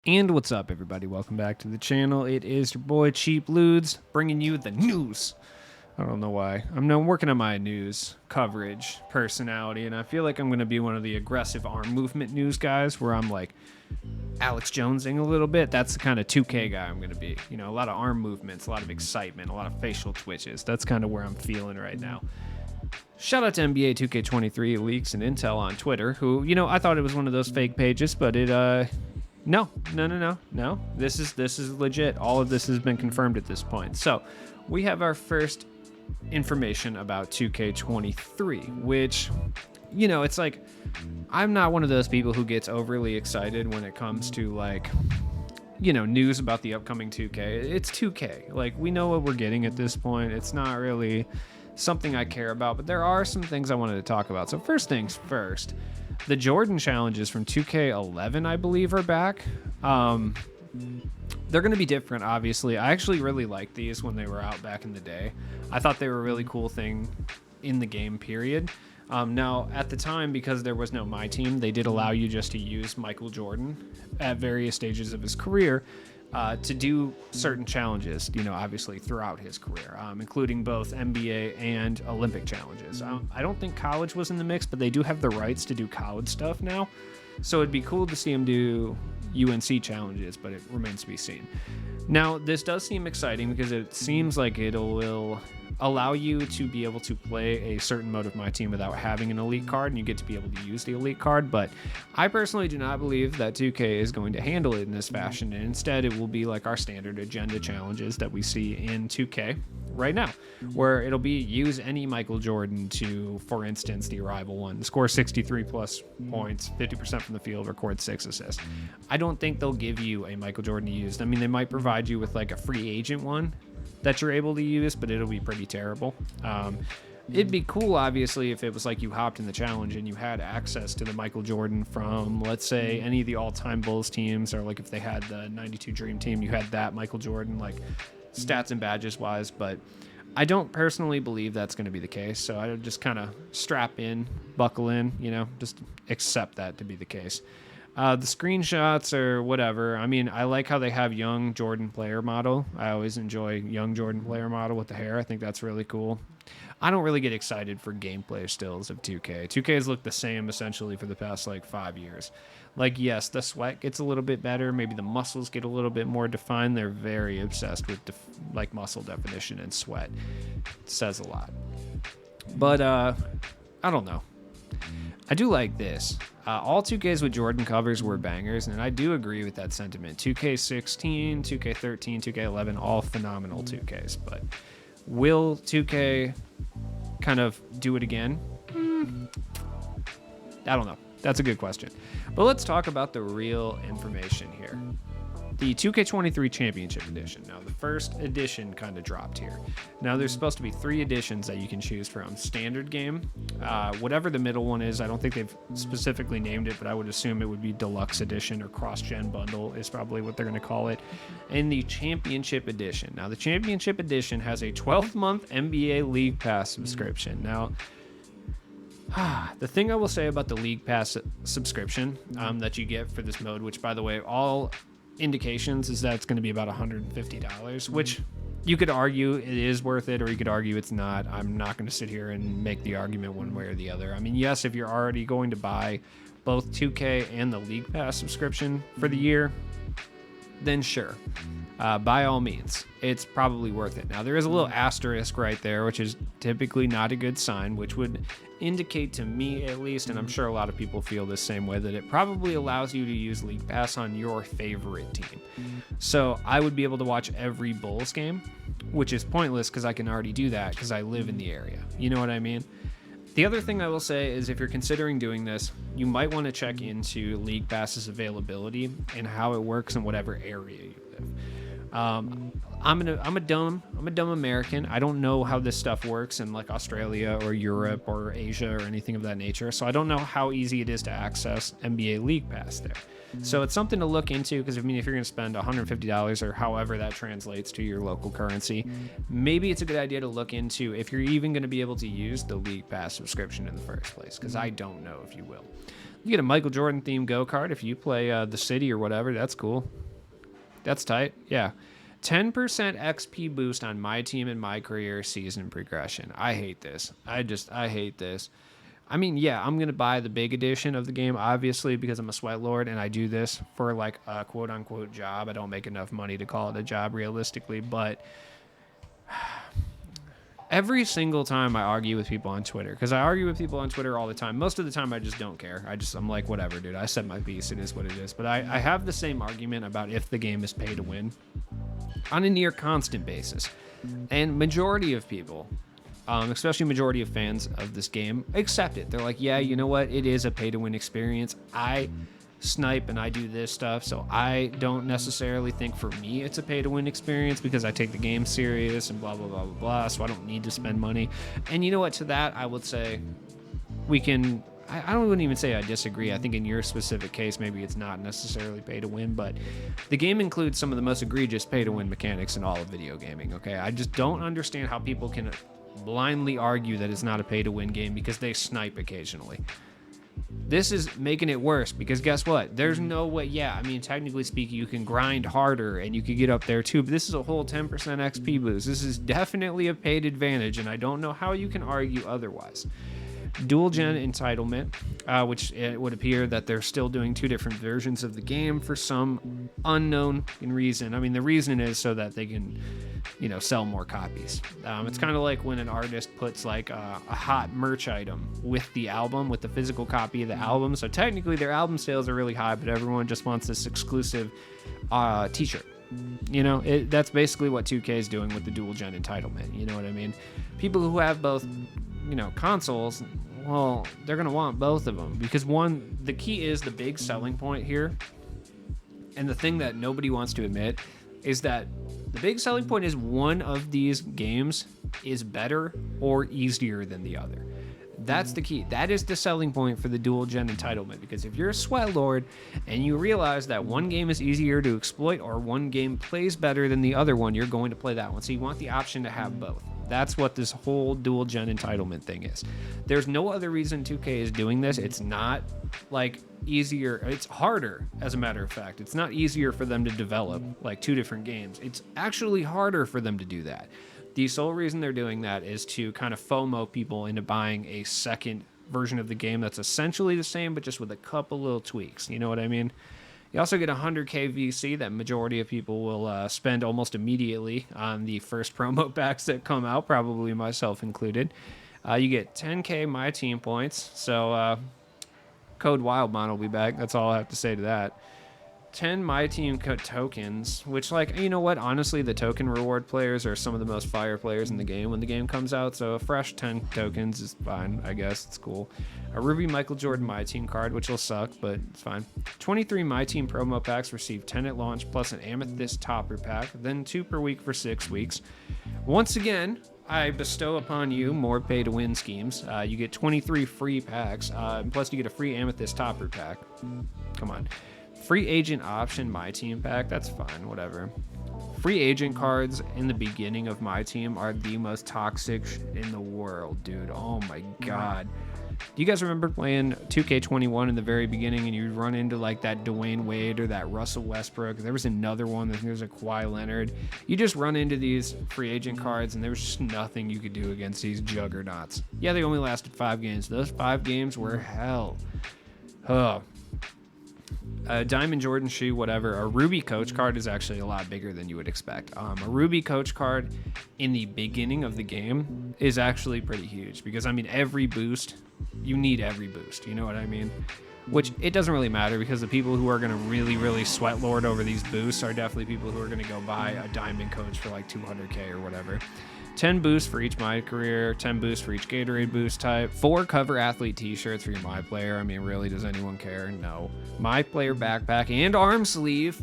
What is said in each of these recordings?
And what's up, everybody? Welcome back to the channel. It is your boy Cheap Ludes bringing you the news. I don't know why. I'm now working on my news coverage personality, and I feel like I'm going to be one of the aggressive arm movement news guys where I'm like Alex Jonesing a little bit. That's the kind of 2K guy I'm going to be. You know, a lot of arm movements, a lot of excitement, a lot of facial twitches. That's kind of where I'm feeling right now. Shout out to NBA 2K23 Leaks and Intel on Twitter, who, you know, I thought it was one of those fake pages, but it, No. This is legit. All of this has been confirmed at this point. So we have our first information about 2K23, which, you know, it's like, I'm not one of those people who gets overly excited when it comes to, like, you know, news about the upcoming 2K. It's 2K. Like, we know what we're getting at this point. It's not really something I care about, but there are some things I wanted to talk about. So first things first, the Jordan challenges from 2K11, I believe, are back. They're going to be different, obviously. I actually really liked these when they were out back in the day. I thought they were a really cool thing in the game, period. Now, at the time, because there was no My Team, they did allow you just to use Michael Jordan at various stages of his career to do certain challenges, you know, obviously throughout his career, including both NBA and Olympic challenges. I don't think college was in the mix, but they do have the rights to do college stuff now. So it'd be cool to see him do UNC challenges, but it remains to be seen. Now, this does seem exciting because it seems like it will allow you to be able to play a certain mode of My Team without having an elite card, and you get to be able to use the elite card. But I personally do not believe that 2K is going to handle it in this fashion, and instead it will be like our standard agenda challenges that we see in 2K right now, where it'll be use any Michael Jordan to, for instance, the Arrival one, score 63 plus points, 50% from the field, record 6 assists. I don't think they'll give you a Michael Jordan to use. I mean, they might provide you with like a free agent one that you're able to use, but it'll be pretty terrible. It'd be cool, obviously, if it was like you hopped in the challenge and you had access to the Michael Jordan from, let's say, any of the all-time Bulls teams, or like if they had the 92 Dream Team, you had that Michael Jordan, like stats and badges wise. But I don't personally believe that's going to be the case, so I would just kind of strap in, buckle in, you know, just accept that to be the case. The screenshots or whatever, I mean, I like how they have young Jordan player model. I always enjoy young Jordan player model with the hair. I think that's really cool. I don't really get excited for gameplay stills of 2K. 2K has looked the same essentially for the past like 5 years. Like, yes, the sweat gets a little bit better. Maybe the muscles get a little bit more defined. They're very obsessed with like muscle definition and sweat. It says a lot. But I don't know. I do like this. All 2Ks with Jordan covers were bangers, and I do agree with that sentiment. 2K16, 2K13, 2K11, all phenomenal 2Ks. But will 2K kind of do it again? I don't know. That's a good question. But let's talk about the real information here. The 2K23 Championship Edition. Now, the first edition kind of dropped here. Now, there's supposed to be 3 editions that you can choose from. Standard game, whatever the middle one is. I don't think they've specifically named it, but I would assume it would be Deluxe Edition or Cross-Gen Bundle is probably what they're going to call it. And the Championship Edition. Now, the Championship Edition has a 12-month NBA League Pass subscription. Now, the thing I will say about the League Pass subscription that you get for this mode, which, by the way, all indications is that it's going to be about $150, which you could argue it is worth it, or you could argue it's not. I'm not going to sit here and make the argument one way or the other. I mean, yes, if you're already going to buy both 2K and the League Pass subscription for the year, then sure, by all means, it's probably worth it. Now, there is a little asterisk right there, which is typically not a good sign, which would indicate to me at least, and I'm sure a lot of people feel the same way, that it probably allows you to use League Pass on your favorite team. So I would be able to watch every Bulls game, which is pointless because I can already do that because I live in the area. You know what I mean? The other thing I will say is if you're considering doing this, you might want to check into League Pass's availability and how it works in whatever area you live. I'm a dumb American. I don't know how this stuff works in like Australia or Europe or Asia or anything of that nature. So I don't know how easy it is to access NBA League Pass there. So it's something to look into because I mean, if you're going to spend $150 or however that translates to your local currency, maybe it's a good idea to look into if you're even going to be able to use the League Pass subscription in the first place, because I don't know if you will. You get a Michael Jordan themed go-kart if you play the city or whatever. That's cool. That's tight. Yeah. 10% XP boost on my team and my career season progression. I hate this. I hate this. I mean, yeah, I'm going to buy the big edition of the game, obviously, because I'm a sweat lord and I do this for like a quote unquote job. I don't make enough money to call it a job realistically, but every single time I argue with people on Twitter, because I argue with people on Twitter all the time. Most of the time I just don't care. I'm like, whatever, dude. I said my piece. It is what it is. But I have the same argument about if the game is pay to win on a near constant basis. And majority of people, especially majority of fans of this game, accept it. They're like, yeah, you know what? It is a pay to win experience. I snipe and I do this stuff, so I don't necessarily think for me it's a pay to win experience because I take the game serious and blah blah blah blah blah, so I don't need to spend money. And you know what, to that I would say we can I wouldn't even say I disagree. I think in your specific case maybe it's not necessarily pay to win, but the game includes some of the most egregious pay to win mechanics in all of video gaming. Okay, I just don't understand how people can blindly argue that it's not a pay to win game because they snipe occasionally. This is making it worse because guess what? There's no way. Yeah, I mean, technically speaking, you can grind harder and you could get up there too, but this is a whole 10% XP boost. This is definitely a paid advantage, and I don't know how you can argue otherwise. Dual gen entitlement, which it would appear that they're still doing two different versions of the game for some unknown reason. I mean, the reason is so that they can, sell more copies. It's kind of like when an artist puts like a hot merch item with the album, with the physical copy of the album. So technically their album sales are really high, but everyone just wants this exclusive t-shirt. That's basically what 2K is doing with the dual gen entitlement. You know what I mean? People who have both consoles, well, they're going to want both of them because the key is the big selling point here. And the thing that nobody wants to admit is that the big selling point is one of these games is better or easier than the other. That's the key. That is the selling point for the dual gen entitlement, because if you're a sweat lord and you realize that one game is easier to exploit or one game plays better than the other one, you're going to play that one. So you want the option to have both. That's what this whole dual gen entitlement thing is. There's no other reason 2K is doing this. It's not like easier. It's harder, as a matter of fact. It's not easier for them to develop like two different games. It's actually harder for them to do that. The sole reason they're doing that is to kind of FOMO people into buying a second version of the game that's essentially the same, but just with a couple little tweaks. You know what I mean? You also get 100k VC that majority of people will spend almost immediately on the first promo packs that come out, probably myself included. You get 10k My Team points, so code Wildmon will be back. That's all I have to say to that. 10 My Team tokens, which, like, you know what? Honestly, the token reward players are some of the most fire players in the game when the game comes out, so a fresh 10 tokens is fine, I guess. It's cool. A Ruby Michael Jordan My Team card, which will suck, but it's fine. 23 My Team promo packs receive 10 at launch, plus an Amethyst topper pack, then 2 per week for 6 weeks. Once again, I bestow upon you more pay-to-win schemes. You get 23 free packs, plus you get a free Amethyst topper pack. Come on. Free agent option My Team pack, that's fine, whatever. Free agent cards in the beginning of My Team are the most toxic in the world, dude. Oh my god. Do you guys remember playing 2K21 in the very beginning and you'd run into like that Dwayne Wade or that Russell Westbrook? There was another one, there's a Kawhi Leonard. You just run into these free agent cards and there was just nothing you could do against these juggernauts. Yeah, they only lasted 5 games. Those 5 games were hell. Diamond Jordan shoe, whatever. A Ruby coach card is actually a lot bigger than you would expect. A Ruby coach card in the beginning of the game is actually pretty huge because, I mean, every boost, you need every boost. You know what I mean? Which it doesn't really matter because the people who are going to really, really sweat lord over these boosts are definitely people who are going to go buy a diamond coach for like 200k or whatever. 10 boosts for each My Career, 10 boosts for each Gatorade boost type, 4 cover athlete t-shirts for your My Player. I mean, really, does anyone care? No. My Player backpack and arm sleeve.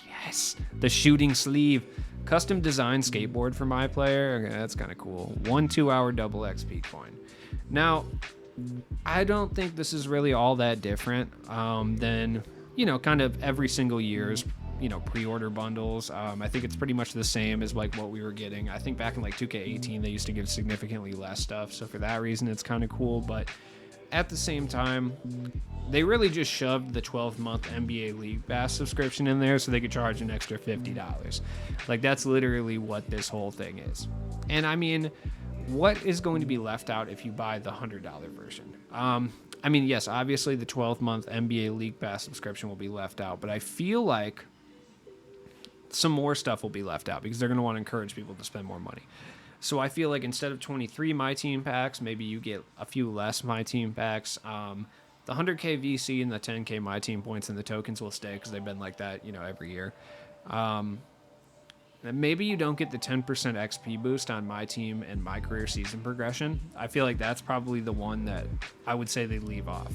Yes, the shooting sleeve. Custom design skateboard for My Player. Okay, that's kind of cool. 1 2-hour double XP coin. Now, I don't think this is really all that different than, kind of every single year's pre-order bundles. I think it's pretty much the same as like what we were getting. I think back in like 2K18 they used to give significantly less stuff, so for that reason it's kind of cool. But at the same time, they really just shoved the 12-month NBA League Pass subscription in there so they could charge an extra $50. Like, that's literally what this whole thing is. And I mean, what is going to be left out if you buy the $100 version? I mean, yes, obviously the 12-month NBA League Pass subscription will be left out, but I feel like some more stuff will be left out because they're going to want to encourage people to spend more money. So I feel like instead of 23 My Team packs, maybe you get a few less My Team packs. The 100K VC and the 10K My Team points and the tokens will stay because they've been like that, every year. Maybe you don't get the 10% XP boost on My Team and My Career Season Progression. I feel like that's probably the one that I would say they leave off.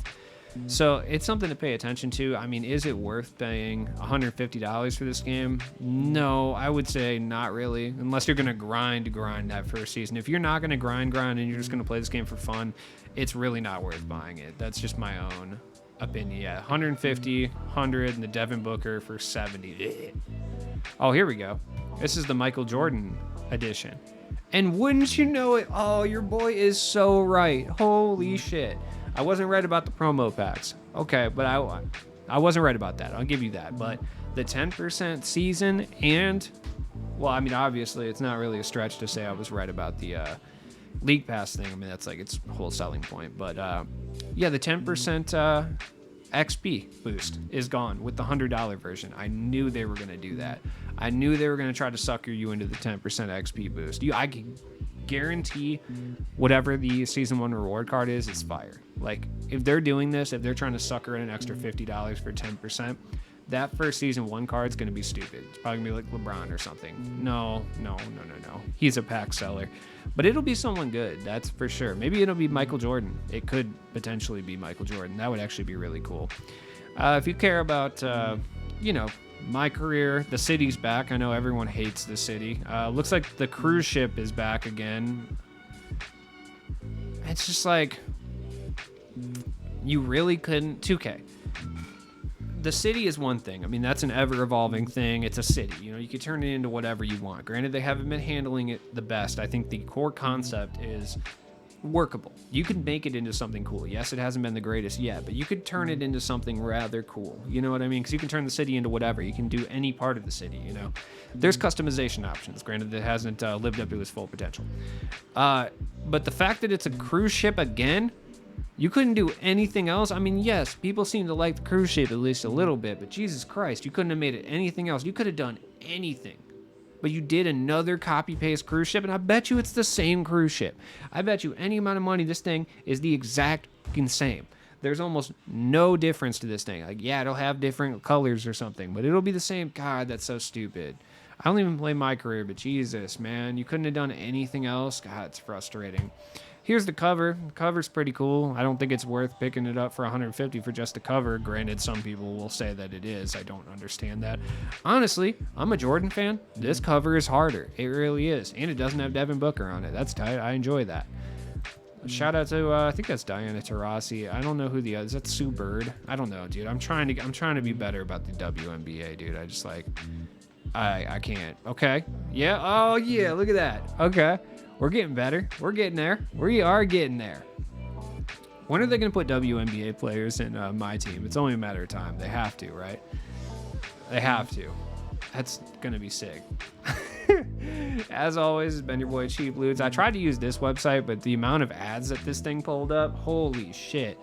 So it's something to pay attention to. I mean, is it worth paying $150 for this game? No, I would say not really, unless you're going to grind that first season. If you're not going to grind and you're just going to play this game for fun, it's really not worth buying it. That's just my own opinion. Yeah, 150, 100, and the Devin Booker for 70. Oh, here we go. This is the Michael Jordan edition. And wouldn't you know it? Oh, your boy is so right. Holy shit. I wasn't right about the promo packs. Okay, but I wasn't right about that. I'll give you that. But the 10% season and, well, I mean, obviously, it's not really a stretch to say I was right about the League Pass thing. I mean, that's like its whole selling point. But, yeah, the 10% XP boost is gone with the $100 version. I knew they were going to do that. I knew they were going to try to sucker you into the 10% XP boost. I can guarantee whatever the season 1 reward card is fire. Like, if they're doing this, if they're trying to sucker in an extra $50 for 10%, that first season 1 card is going to be stupid. It's probably going to be like LeBron or something. No. He's a pack seller. But it'll be someone good, that's for sure. Maybe it'll be Michael Jordan. It could potentially be Michael Jordan. That would actually be really cool. If you care about, My Career, the city's back. I know everyone hates the city. Looks like the cruise ship is back again. It's just like, you really couldn't. 2K. The city is one thing. I mean, that's an ever-evolving thing. It's a city. You can turn it into whatever you want. Granted, they haven't been handling it the best. I think the core concept is workable. You could make it into something cool. Yes, it hasn't been the greatest yet, but you could turn it into something rather cool. You know what I mean? Because you can turn the city into whatever. You can do any part of the city, There's customization options. Granted, it hasn't lived up to its full potential. But the fact that it's a cruise ship again, you couldn't do anything else. I mean, yes, people seem to like the cruise ship at least a little bit, but Jesus Christ, you couldn't have made it anything else. You could have done anything. But you did another copy-paste cruise ship, and I bet you it's the same cruise ship. I bet you any amount of money this thing is the exact fucking same. There's almost no difference to this thing. Like, yeah, it'll have different colors or something, but it'll be the same. God, that's so stupid. I don't even play My Career, but Jesus, man, you couldn't have done anything else. God, it's frustrating. Here's the cover. The cover's pretty cool. I don't think it's worth picking it up for $150 for just the cover. Granted, some people will say that it is. I don't understand that. Honestly, I'm a Jordan fan. This cover is harder. It really is. And it doesn't have Devin Booker on it. That's tight. I enjoy that. Shout out to, I think that's Diana Taurasi. I don't know who the other is. That Sue Bird? I don't know, dude. I'm trying to be better about the WNBA, dude. I just I can't. Okay. Yeah. Oh, yeah. Look at that. Okay. We're getting better. We're getting there. We are getting there. When are they going to put WNBA players in My Team? It's only a matter of time. They have to, right? They have to. That's going to be sick. As always, it's been your boy Cheap Loots. I tried to use this website, but the amount of ads that this thing pulled up, holy shit.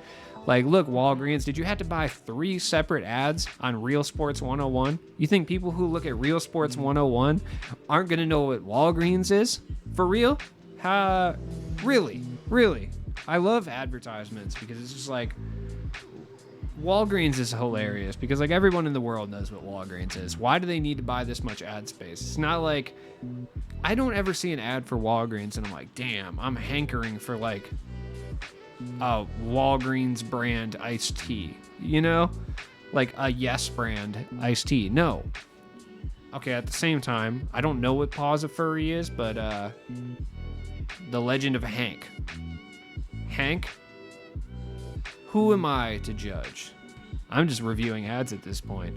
Like, look, Walgreens, did you have to buy 3 separate ads on Real Sports 101? You think people who look at Real Sports 101 aren't going to know what Walgreens is? For real? Really? I love advertisements because it's just like, Walgreens is hilarious because like everyone in the world knows what Walgreens is. Why do they need to buy this much ad space? It's not like, I don't ever see an ad for Walgreens and I'm like, damn, I'm hankering for like a Walgreens brand iced tea, like a Yes brand iced tea. No. Okay, at the same time, I don't know what Paws of Furry is, but The Legend of Hank. Hank? Who am I to judge? I'm just reviewing ads at this point.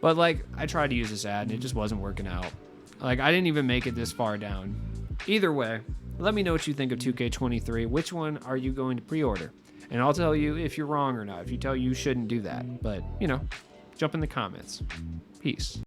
But like, I tried to use this ad and it just wasn't working out. Like, I didn't even make it this far down. Either way, let me know what you think of 2K23. Which one are you going to pre-order? And I'll tell you if you're wrong or not, if you tell you shouldn't do that. But, jump in the comments. Peace.